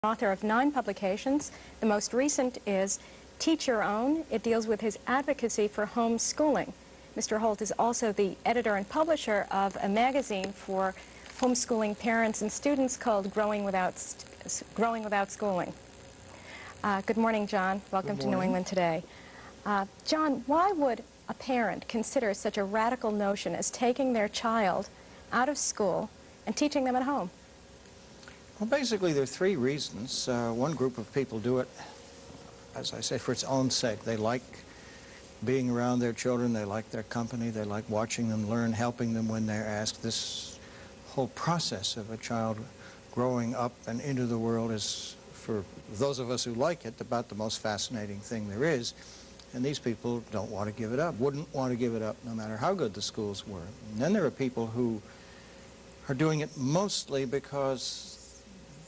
Author of 9 publications. The most recent is Teach Your Own. It deals with his advocacy for homeschooling. Mr. Holt is also the editor and publisher of a magazine for homeschooling parents and students called Growing Without Schooling. Good morning, John. Welcome to New England Today. John, why would a parent consider such a radical notion as taking their child out of school and teaching them at home? Well, basically, there are 3 reasons. One group of people do it, as I say, for its own sake. They like being around their children, they like their company, they like watching them learn, helping them when they're asked. This whole process of a child growing up and into the world is, for those of us who like it, about the most fascinating thing there is. And these people don't want to give it up, wouldn't want to give it up no matter how good the schools were. And then there are people who are doing it mostly because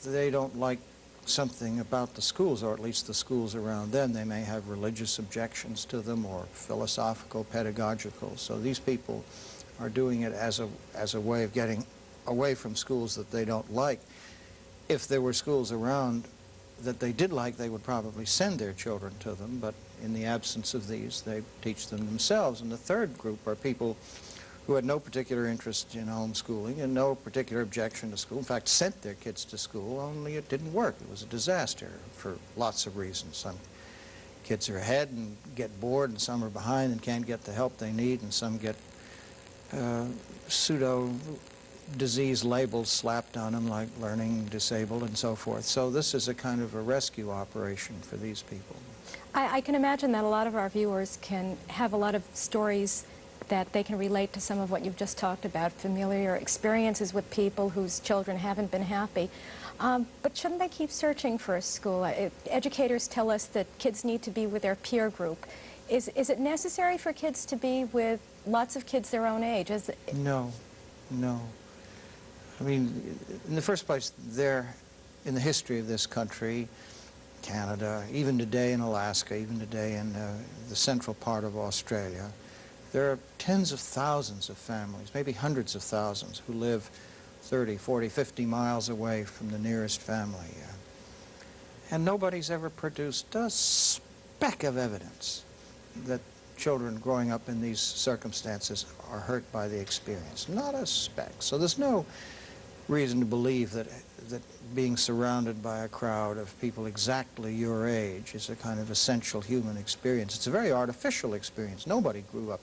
they don't like something about the schools, or at least the schools around them. They may have religious objections to them or philosophical, pedagogical. So these people are doing it as a way of getting away from schools that they don't like. If there were schools around that they did like, they would probably send their children to them, but in the absence of these, they teach them themselves. And the third group are people who had no particular interest in homeschooling and no particular objection to school. In fact, sent their kids to school, only it didn't work. It was a disaster for lots of reasons. Some kids are ahead and get bored, and some are behind and can't get the help they need, and some get pseudo-disease labels slapped on them, like learning disabled and so forth. So this is a kind of a rescue operation for these people. I can imagine that a lot of our viewers can have a lot of stories that they can relate to some of what you've just talked about, familiar experiences with people whose children haven't been happy. But shouldn't they keep searching for a school? Educators tell us that kids need to be with their peer group. Is it necessary for kids to be with lots of kids their own age? No. I mean, in the first place, in the history of this country, Canada, even today in Alaska, even today in the central part of Australia, there are tens of thousands of families, maybe hundreds of thousands, who live 30, 40, 50 miles away from the nearest family. And nobody's ever produced a speck of evidence that children growing up in these circumstances are hurt by the experience. Not a speck. So there's no reason to believe that being surrounded by a crowd of people exactly your age is a kind of essential human experience. It's a very artificial experience. Nobody grew up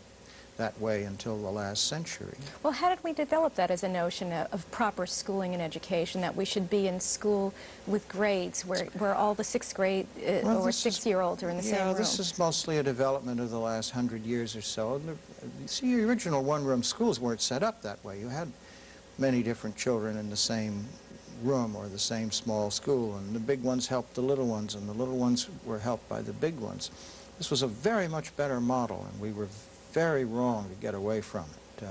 that way until the last century. Well, how did we develop that as a notion of proper schooling and education, that we should be in school with grades where all the 6th grade or 6-year-olds are in the same room? Yeah, this is mostly a development of the last 100 years or so. See, the original one-room schools weren't set up that way. You had many different children in the same room or the same small school, and the big ones helped the little ones, and the little ones were helped by the big ones. This was a very much better model, and we were very wrong to get away from it.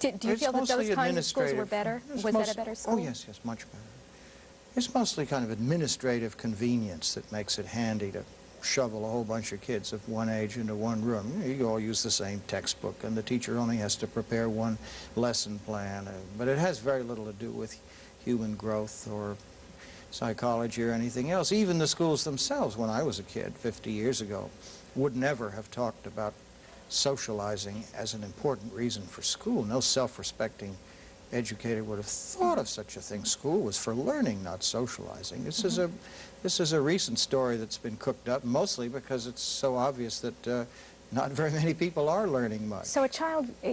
Do you feel that those kinds of schools were better? Was that a better school? Oh, yes, much better. It's mostly kind of administrative convenience that makes it handy to shovel a whole bunch of kids of one age into one room. You all use the same textbook, and the teacher only has to prepare one lesson plan. But it has very little to do with human growth or psychology or anything else. Even the schools themselves, when I was a kid 50 years ago, would never have talked about socializing as an important reason for school. No self-respecting educator would have thought of such a thing. School was for learning, not socializing. This is a recent story that's been cooked up, mostly because it's so obvious that not very many people are learning much. So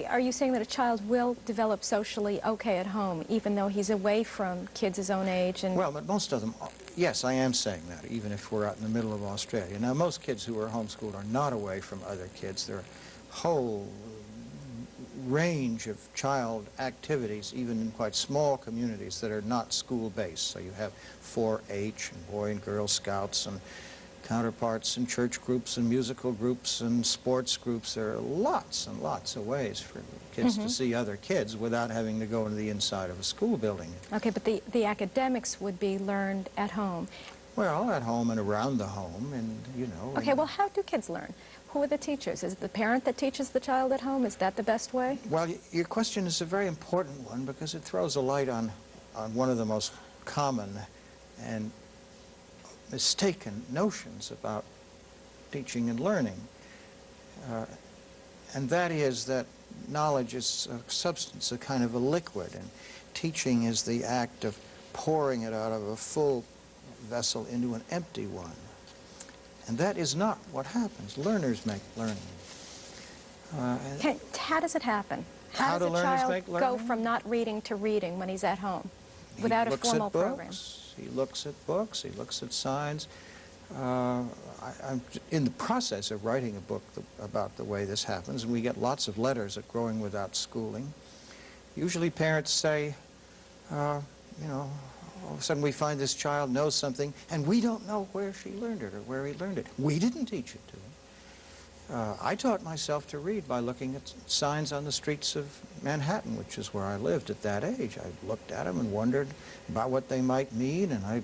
are you saying that a child will develop socially okay at home, even though he's away from kids his own age? Well, but most of them, yes, I am saying that, even if we're out in the middle of Australia. Now, most kids who are homeschooled are not away from other kids. There are a whole range of child activities, even in quite small communities, that are not school-based. So you have 4-H and Boy and Girl Scouts and counterparts and church groups and musical groups and sports groups. There are lots and lots of ways for kids to see other kids without having to go into the inside of a school building. Okay, but the academics would be learned at home. Well, at home and around the home, and, you know. Okay, well, how do kids learn? Who are the teachers? Is it the parent that teaches the child at home? Is that the best way? Well, your question is a very important one because it throws a light on one of the most common and mistaken notions about teaching and learning. And that is that knowledge is a substance, a kind of a liquid, and teaching is the act of pouring it out of a full vessel into an empty one. And that is not what happens. Learners make learning. How does it happen? How does do a learners child make go learning? from not reading to reading when he's at home without a formal program? He looks at books, he looks at signs. I'm in the process of writing a book about the way this happens, and we get lots of letters at Growing Without Schooling. Usually parents say, you know, all of a sudden we find this child knows something, and we don't know where she learned it or where he learned it. We didn't teach it to him. I taught myself to read by looking at signs on the streets of Manhattan, which is where I lived at that age. I looked at them and wondered about what they might mean, and I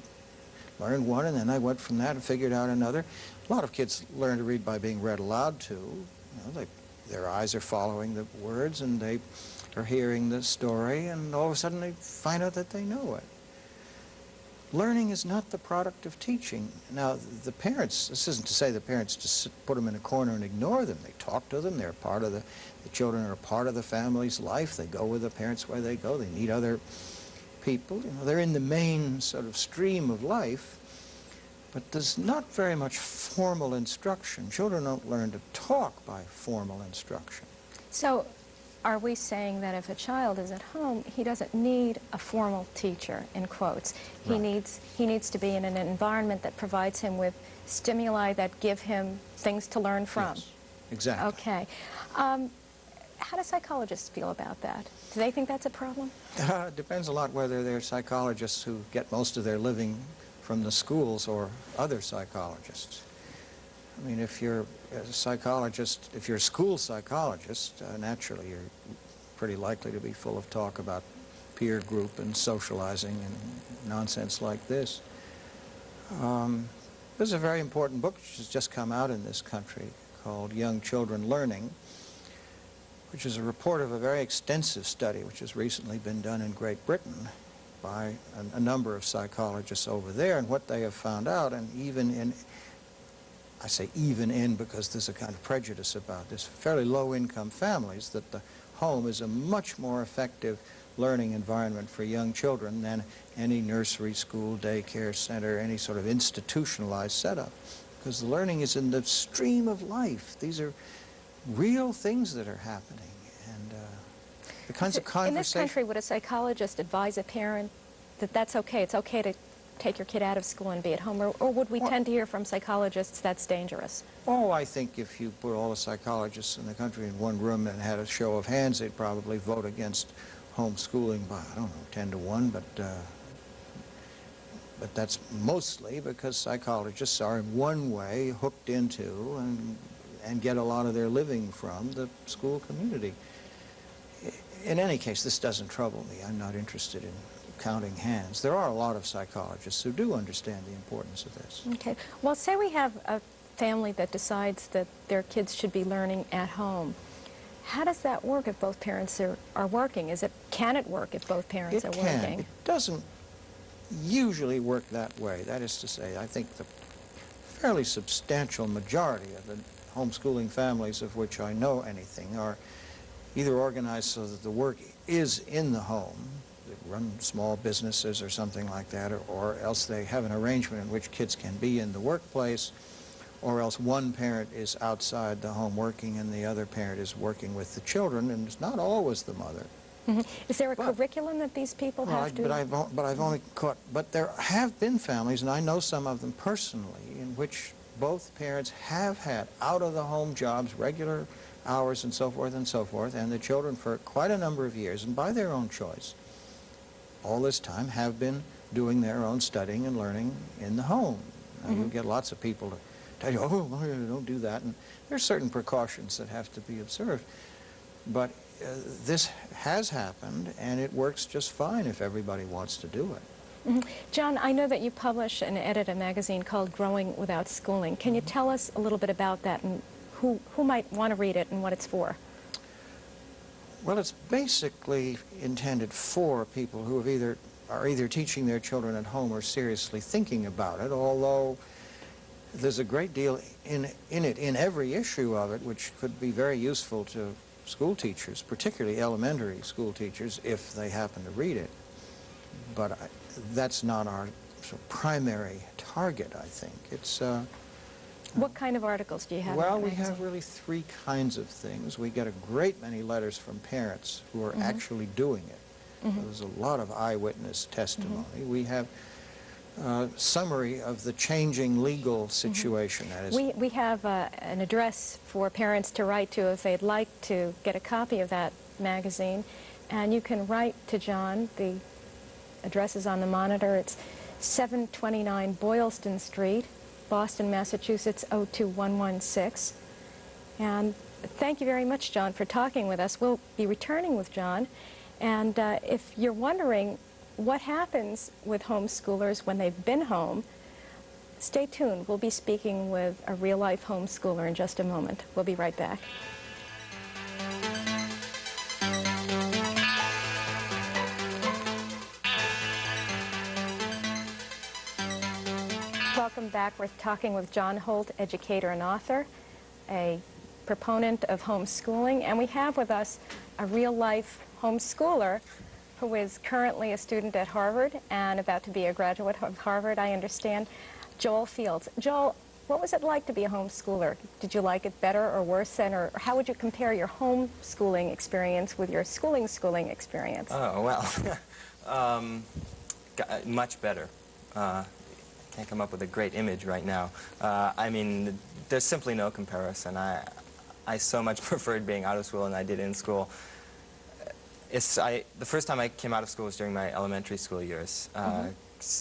learned one, and then I went from that and figured out another. A lot of kids learn to read by being read aloud to. You know, their eyes are following the words, and they are hearing the story, and all of a sudden they find out that they know it. Learning is not the product of teaching. Now, the parents, this isn't to say the parents just put them in a corner and ignore them. They talk to them. They're part of the children are a part of the family's life. They go with the parents where they go. They meet other people. You know, they're in the main sort of stream of life, but there's not very much formal instruction. Children don't learn to talk by formal instruction. So, are we saying that if a child is at home, he doesn't need a formal teacher, in quotes? He needs to be in an environment that provides him with stimuli that give him things to learn from. Yes, exactly. Okay. How do psychologists feel about that? Do they think that's a problem? It depends a lot whether they're psychologists who get most of their living from the schools or other psychologists. I mean, if you're a psychologist, if you're a school psychologist, naturally you're pretty likely to be full of talk about peer group and socializing and nonsense like this. There's a very important book which has just come out in this country called Young Children Learning, which is a report of a very extensive study which has recently been done in Great Britain by a number of psychologists over there, and what they have found out, and even in, I say even in because there's a kind of prejudice about this, fairly low-income families, that the home is a much more effective learning environment for young children than any nursery, school, daycare center, any sort of institutionalized setup. Because the learning is in the stream of life. These are real things that are happening. And the kinds of conversations... In this country, would a psychologist advise a parent that that's okay, it's okay to take your kid out of school and be at home, or would we tend to hear from psychologists that's dangerous? Oh, I think if you put all the psychologists in the country in one room and had a show of hands, they'd probably vote against homeschooling by, I don't know, 10 to 1, but that's mostly because psychologists are in one way hooked into and get a lot of their living from the school community. In any case, this doesn't trouble me. I'm not interested in counting hands. There are a lot of psychologists who do understand the importance of this. Okay. Well, say we have a family that decides that their kids should be learning at home. How does that work if both parents are working? Can it work if both parents are working? It doesn't usually work that way. That is to say, I think the fairly substantial majority of the homeschooling families of which I know anything are either organized so that the work is in the home, they run small businesses or something like that, or else they have an arrangement in which kids can be in the workplace, or else one parent is outside the home working and the other parent is working with the children, and it's not always the mother. Mm-hmm. Is there a curriculum that these people have to... But there have been families, and I know some of them personally, in which both parents have had out-of-the-home jobs, regular hours and so forth, and the children for quite a number of years, and by their own choice, all this time have been doing their own studying and learning in the home. Now, you get lots of people to tell you, oh, don't do that, and there are certain precautions that have to be observed. But this has happened, and it works just fine if everybody wants to do it. Mm-hmm. John, I know that you publish and edit a magazine called Growing Without Schooling. Can you tell us a little bit about that and who might want to read it and what it's for? Well, it's basically intended for people who have either are either teaching their children at home or seriously thinking about it, although there's a great deal in every issue of it, which could be very useful to school teachers, particularly elementary school teachers, if they happen to read it. But that's not our sort of primary target, I think. It's what kind of articles do you have? well, in the we magazine? have really three kinds of things. We get a great many letters from parents who are actually doing it. There's a lot of eyewitness testimony. We have summary of the changing legal situation. That is, We have an address for parents to write to if they'd like to get a copy of that magazine. And you can write to John. The address is on the monitor. It's 729 Boylston Street, Boston, Massachusetts, 02116. And thank you very much, John, for talking with us. We'll be returning with John. And if you're wondering what happens with homeschoolers when they've been home, stay tuned. We'll be speaking with a real-life homeschooler in just a moment. We'll be right back. Welcome back. We're talking with John Holt, educator and author, a proponent of homeschooling, and we have with us a real-life homeschooler who is currently a student at Harvard and about to be a graduate of Harvard, I understand, Joel Fields. Joel, what was it like to be a homeschooler? Did you like it better or worse than, or how would you compare your homeschooling experience with your schooling experience? Oh, well, much better. Can't come up with a great image right now. I mean, there's simply no comparison. I so much preferred being out of school than I did in school. The first time I came out of school was during my elementary school years.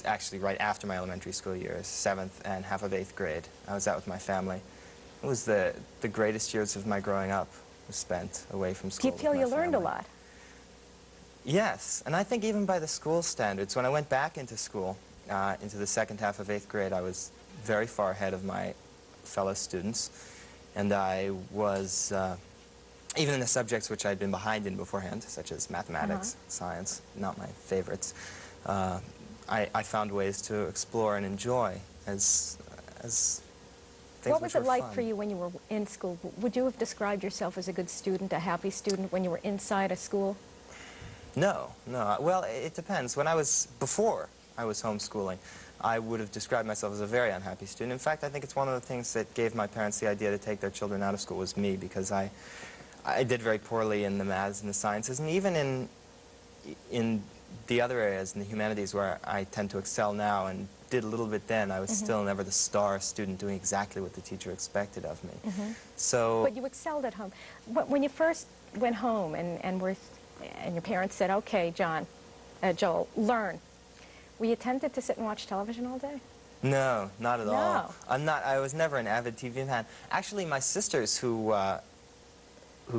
Actually, right after my elementary school years, 7th and half of 8th grade. I was out with my family. It was the greatest years of my growing up was spent away from school. Do you feel you learned a lot? Yes, and I think even by the school standards, when I went back into school, into the second half of 8th grade, I was very far ahead of my fellow students, and I was, even in the subjects which I'd been behind in beforehand, such as mathematics, science, not my favorites, I found ways to explore and enjoy as things What was which it were like fun. for you when you were in school? Would you have described yourself as a good student, a happy student, when you were inside a school? No, no. Well, it depends. Before I was homeschooling, I would have described myself as a very unhappy student. In fact, I think it's one of the things that gave my parents the idea to take their children out of school was me, because I did very poorly in the maths and the sciences, and even in the other areas, in the humanities, where I tend to excel now and did a little bit then, I was still never the star student doing exactly what the teacher expected of me. So, But you excelled at home. When you first went home and your parents said, okay, Joel, learn, were you tempted to sit and watch television all day? no, not at all. No. I was never an avid TV fan. Actually, my sisters who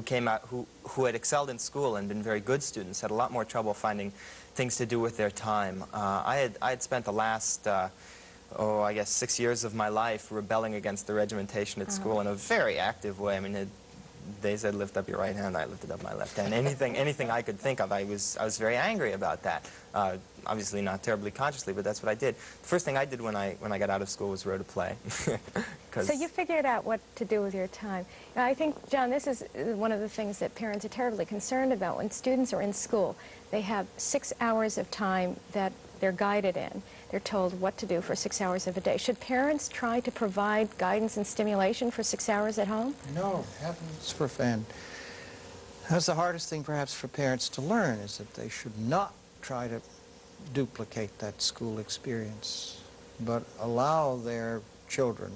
came out, who had excelled in school and been very good students, had a lot more trouble finding things to do with their time. I had spent the last, I guess 6 years of my life rebelling against the regimentation at school in a very active way. I mean, they said lift up your right hand, I lifted up my left hand. Anything I could think of, I was very angry about that. Obviously not terribly consciously, but that's what I did. The first thing I did when I got out of school was wrote a play. So you figured out what to do with your time. Now, I think, John, this is one of the things that parents are terribly concerned about. When students are in school, they have 6 hours of time that they're guided in. They're told what to do for 6 hours of a day. Should parents try to provide guidance and stimulation for 6 hours at home? no, heavens for fan. That's the hardest thing perhaps for parents to learn, is that they should not try to duplicate that school experience, but allow their children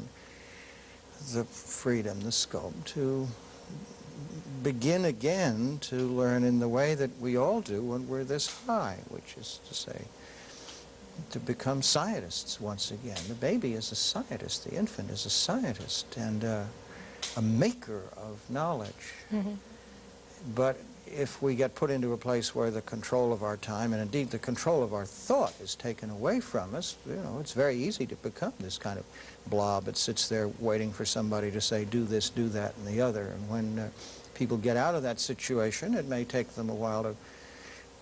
the freedom, the scope to begin again to learn in the way that we all do when we're this high, which is to say, to become scientists once again. The baby is a scientist, the infant is a scientist, and a maker of knowledge. But if we get put into a place where the control of our time, and indeed the control of our thought, is taken away from us, you know, it's very easy to become this kind of blob that sits there waiting for somebody to say, do this, do that, and the other. And when people get out of that situation, it may take them a while to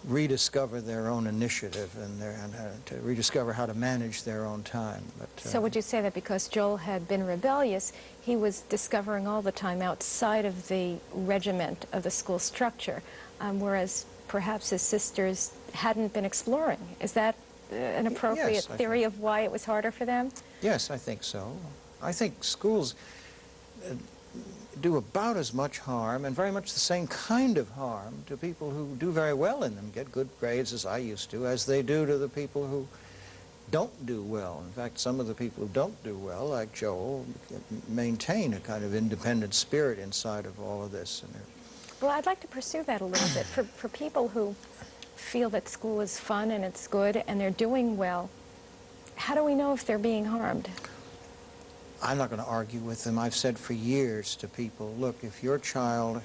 rediscover their own initiative and to rediscover how to manage their own time. But, so would you say that because Joel had been rebellious, he was discovering all the time outside of the regiment of the school structure, whereas perhaps his sisters hadn't been exploring? Is that an appropriate theory of why it was harder for them? Yes, I think so. I think schools do about as much harm, and very much the same kind of harm, to people who do very well in them, get good grades as I used to, as they do to the people who don't do well. In fact, some of the people who don't do well, like Joel, maintain a kind of independent spirit inside of all of this. And well, I'd like to pursue that a little bit. For people who feel that school is fun and it's good and they're doing well, how do we know if they're being harmed? I'm not going to argue with them. I've said for years to people, look, if your child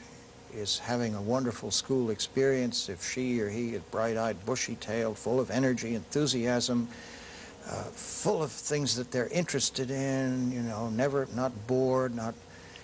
is having a wonderful school experience, if she or he is bright-eyed, bushy-tailed, full of energy, enthusiasm, full of things that they're interested in, you know, not bored,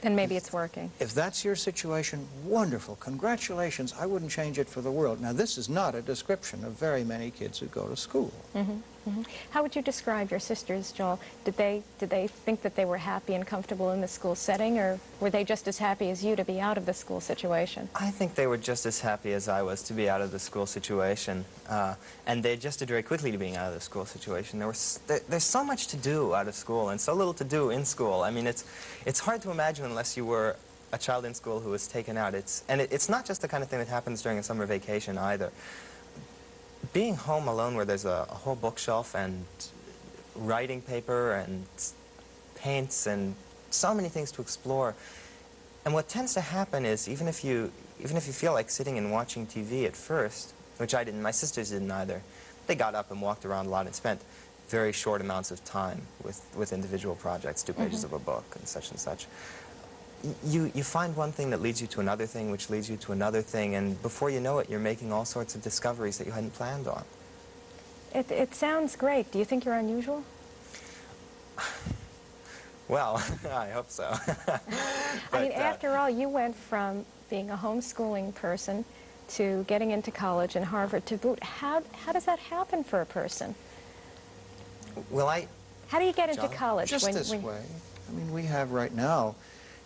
then maybe it's working. If that's your situation, wonderful. Congratulations. I wouldn't change it for the world. Now, this is not a description of very many kids who go to school. Mm-hmm. Mm-hmm. How would you describe your sisters, Joel? Did they think that they were happy and comfortable in the school setting, or were they just as happy as you to be out of the school situation? I think they were just as happy as I was to be out of the school situation, and they adjusted very quickly to being out of the school situation. There's so much to do out of school and so little to do in school. I mean, it's hard to imagine unless you were a child in school who was taken out. It's not just the kind of thing that happens during a summer vacation either. Being home alone where there's a whole bookshelf and writing paper and paints and so many things to explore. And what tends to happen is, even if you feel like sitting and watching TV at first, which I didn't, my sisters didn't either, they got up and walked around a lot and spent very short amounts of time with individual projects, 2 pages of a book and such and such. You find one thing that leads you to another thing, which leads you to another thing, and before you know it, you're making all sorts of discoveries that you hadn't planned on. It sounds great. Do you think you're unusual? Well, I hope so. I mean, after all, you went from being a homeschooling person to getting into college and Harvard to boot. How does that happen for a person? Well, how do you get into college? Just this way. I mean, we have right now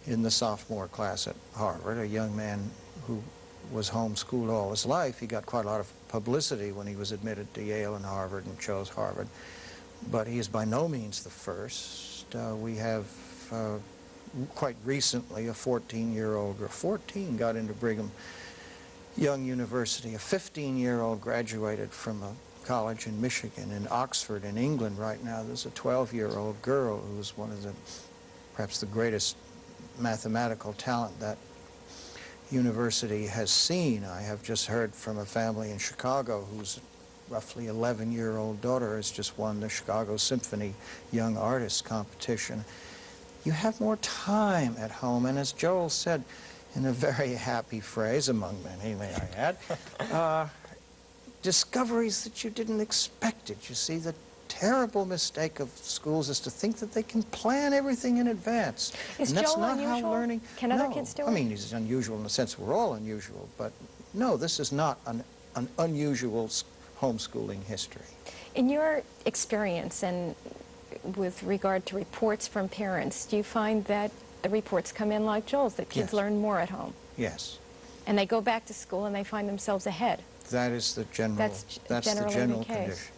in the sophomore class at Harvard a young man who was homeschooled all his life. He got quite a lot of publicity when he was admitted to Yale and Harvard and chose Harvard. But he is by no means the first. We have quite recently a 14-year-old, or 14, got into Brigham Young University. A 15-year-old graduated from a college in Michigan. In Oxford in England right now, there's a 12-year-old girl who's one of perhaps the greatest mathematical talent that university has seen. I have just heard from a family in Chicago whose roughly 11-year-old daughter has just won the Chicago Symphony Young Artist Competition. You have more time at home, and as Joel said, in a very happy phrase, among many, may I add, discoveries that you didn't expect it. You see, the terrible mistake of schools is to think that they can plan everything in advance. Is and that's Joel not unusual? How learning. Can other kids do it? I mean, he's unusual in the sense we're all unusual, but no, this is not an unusual homeschooling history. In your experience and with regard to reports from parents, do you find that the reports come in like Joel's, that kids learn more at home? Yes. And they go back to school and they find themselves ahead? That is the general, that's the general condition.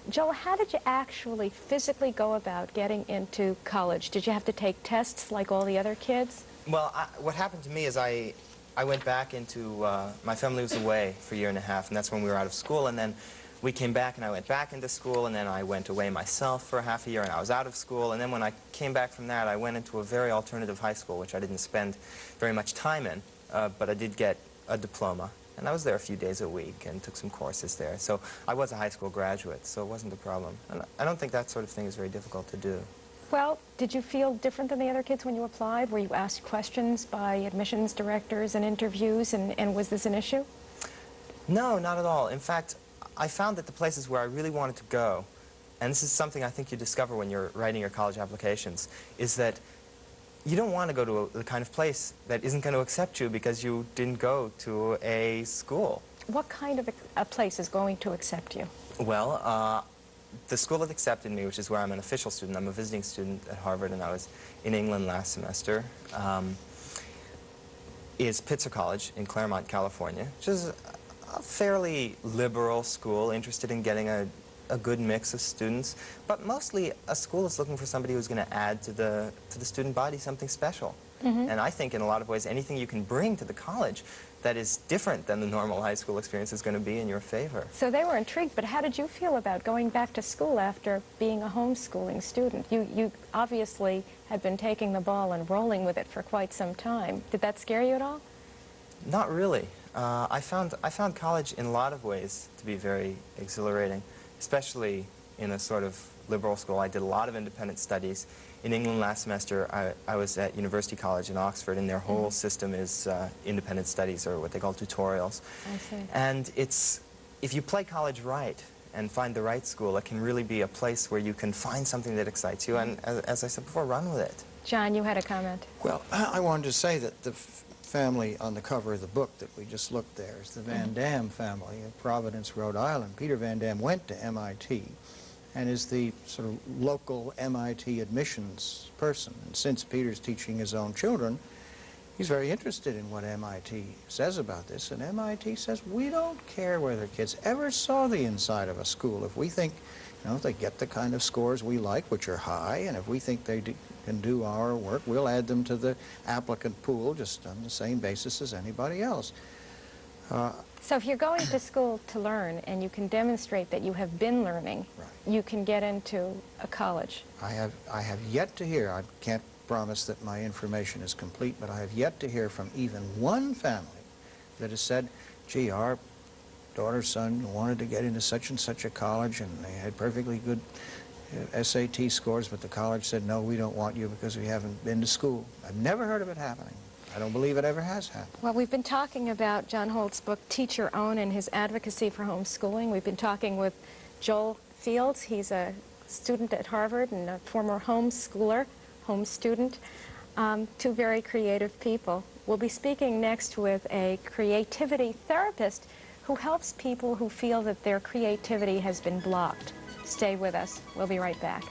Joel, how did you actually physically go about getting into college? Did you have to take tests like all the other kids? Well, what happened to me is I went back into, my family was away for a year and a half, and that's when we were out of school, and then we came back and I went back into school, and then I went away myself for half a year and I was out of school, and then when I came back from that, I went into a very alternative high school, which I didn't spend very much time in, but I did get a diploma. And I was there a few days a week and took some courses there. So I was a high school graduate, so it wasn't a problem. And I don't think that sort of thing is very difficult to do. Well, did you feel different than the other kids when you applied? Were you asked questions by admissions directors and interviews, and was this an issue? No, not at all. In fact, I found that the places where I really wanted to go, and this is something I think you discover when you're writing your college applications, is that you don't want to go to the kind of place that isn't going to accept you because you didn't go to a school. what kind of a place is going to accept you? Well, the school that accepted me, which is where I'm an official student, I'm a visiting student at Harvard, and I was in England last semester, is Pitzer College in Claremont, California, which is a fairly liberal school, interested in getting a good mix of students, but mostly a school that's looking for somebody who's going to add to the student body something special. And I think in a lot of ways anything you can bring to the college that is different than the normal high school experience is going to be in your favor. So they were intrigued, but how did you feel about going back to school after being a homeschooling student? You obviously had been taking the ball and rolling with it for quite some time. Did that scare you at all? Not really. I found college in a lot of ways to be very exhilarating, especially in a sort of liberal school. I did a lot of independent studies. In England last semester, I was at University College in Oxford, and their whole system is independent studies, or what they call tutorials. I see. And if you play college right and find the right school, it can really be a place where you can find something that excites you, and as I said before, run with it. John, you had a comment. Well, I wanted to say that the family on the cover of the book that we just looked there is the Van Dam family of Providence, Rhode Island. Peter Van Dam went to MIT and is the sort of local MIT admissions person. And since Peter's teaching his own children, he's very interested in what MIT says about this. And MIT says, we don't care whether kids ever saw the inside of a school. If we think, you know, they get the kind of scores we like, which are high, and if we think they can do our work, we'll add them to the applicant pool just on the same basis as anybody else. So if you're going to school to learn and you can demonstrate that you have been learning, Right. you can get into a college. I have yet to hear, I can't promise that my information is complete, but I have yet to hear from even one family that has said, gee, our daughter's son wanted to get into such and such a college and they had perfectly good SAT scores, but the college said, no, we don't want you because we haven't been to school. I've never heard of it happening. I don't believe it ever has happened. Well, we've been talking about John Holt's book, Teach Your Own, and his advocacy for homeschooling. We've been talking with Joel Fields. He's a student at Harvard and a former homeschooler, home student. Two very creative people. We'll be speaking next with a creativity therapist who helps people who feel that their creativity has been blocked. Stay with us. We'll be right back.